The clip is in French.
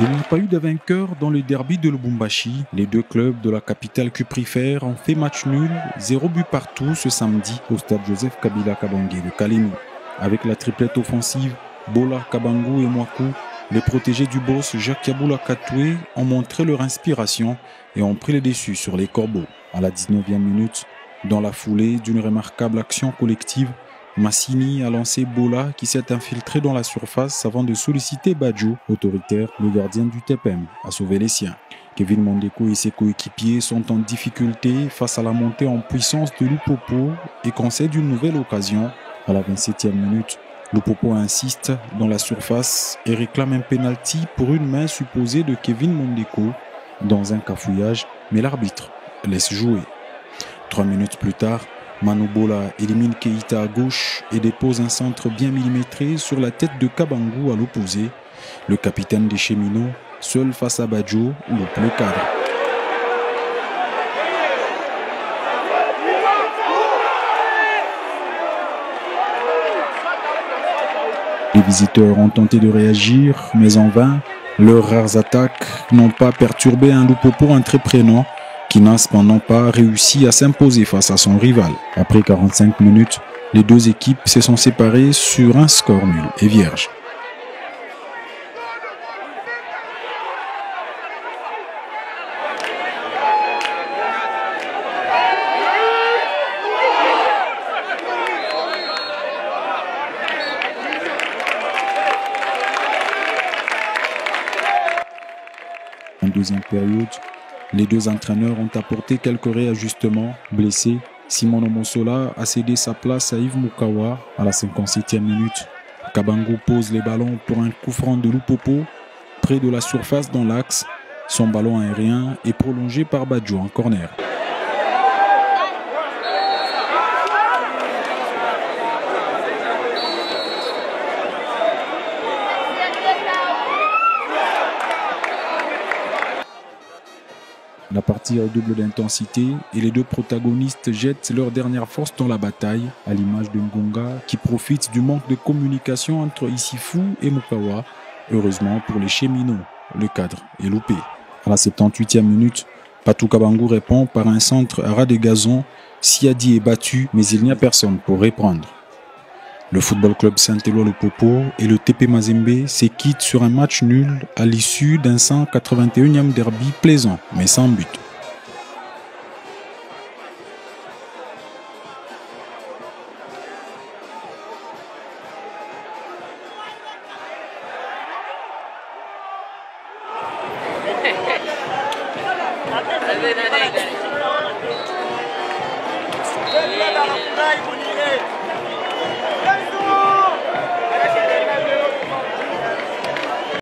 Il n'y a pas eu de vainqueur dans le derby de Lubumbashi. Les deux clubs de la capitale cuprifère ont fait match nul, 0 but partout ce samedi au stade Joseph Kabila Kabange de Kalemi. Avec la triplette offensive, Bola, Kabangu et Mwaku, les protégés du boss Jacques Yaboula Katoué ont montré leur inspiration et ont pris le dessus sur les Corbeaux. À la 19e minute, dans la foulée d'une remarquable action collective, Massini a lancé Bola qui s'est infiltré dans la surface avant de solliciter Badjo, autoritaire, le gardien du TPM, à sauver les siens. Kevin Mondeko et ses coéquipiers sont en difficulté face à la montée en puissance de Lupopo et concèdent une nouvelle occasion. À la 27e minute, Lupopo insiste dans la surface et réclame un penalty pour une main supposée de Kevin Mondeko dans un cafouillage, mais l'arbitre laisse jouer. 3 minutes plus tard, Manu Bola élimine Keita à gauche et dépose un centre bien millimétré sur la tête de Kabangu à l'opposé. Le capitaine des cheminots, seul face à Badjo, loupe le cadre. Les visiteurs ont tenté de réagir, mais en vain. Leurs rares attaques n'ont pas perturbé un Lupopo entreprenant qui n'a cependant pas réussi à s'imposer face à son rival. Après 45 minutes, les deux équipes se sont séparées sur un score nul et vierge. En deuxième période, les deux entraîneurs ont apporté quelques réajustements. Blessé, Simon Omosola a cédé sa place à Yves Mukawa à la 57e minute. Kabangu pose les ballons pour un coup franc de Lupopo près de la surface dans l'axe. Son ballon aérien est prolongé par Badjo en corner. La partie est au double d'intensité et les deux protagonistes jettent leur dernière force dans la bataille, à l'image de Ngonga qui profite du manque de communication entre Isifu et Mukawa. Heureusement pour les cheminots, le cadre est loupé. À la 78e minute, Patou Kabangu répond par un centre à ras de gazon. Siadi est battu, mais il n'y a personne pour répondre. Le Football Club Saint-Éloi Lupopo et le TP Mazembe se quittent sur un match nul à l'issue d'un 181e derby plaisant, mais sans but.